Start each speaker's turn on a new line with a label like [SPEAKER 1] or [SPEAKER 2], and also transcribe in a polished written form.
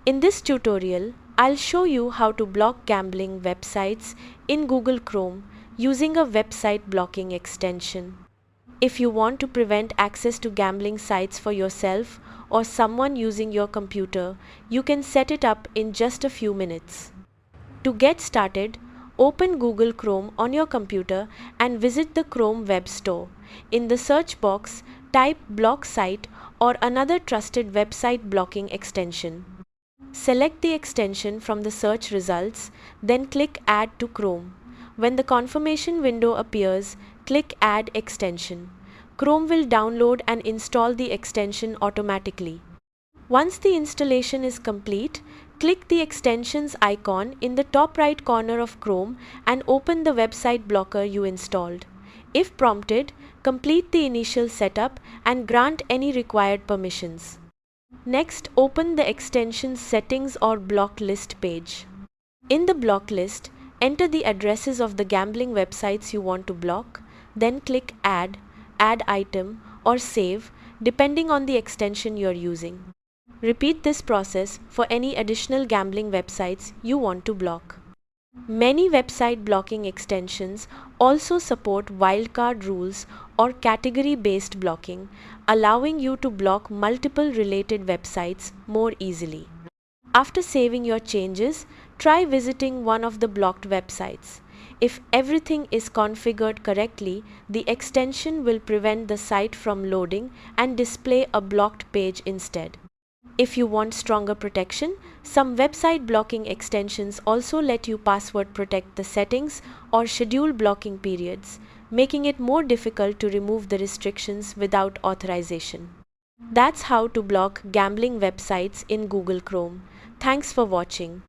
[SPEAKER 1] In this tutorial, I'll show you how to block gambling websites in Google Chrome using a website blocking extension. If you want to prevent access to gambling sites for yourself or someone using your computer, you can set it up in just a few minutes. To get started, open Google Chrome on your computer and visit the Chrome Web Store. In the search box, type block site or another trusted website blocking extension. Select the extension from the search results, then click Add to Chrome. When the confirmation window appears, click Add Extension. Chrome will download and install the extension automatically. Once the installation is complete, click the extensions icon in the top right corner of Chrome and open the website blocker you installed. If prompted, complete the initial setup and grant any required permissions. Next, open the extension's settings or block list page. In the block list, enter the addresses of the gambling websites you want to block, then click Add, Add Item, or Save, depending on the extension you're using. Repeat this process for any additional gambling websites you want to block. Many website blocking extensions also support wildcard rules or category-based blocking, allowing you to block multiple related websites more easily. After saving your changes, try visiting one of the blocked websites. If everything is configured correctly, the extension will prevent the site from loading and display a blocked page instead. If you want stronger protection, some website blocking extensions also let you password protect the settings or schedule blocking periods, making it more difficult to remove the restrictions without authorization. That's how to block gambling websites in Google Chrome. Thanks for watching.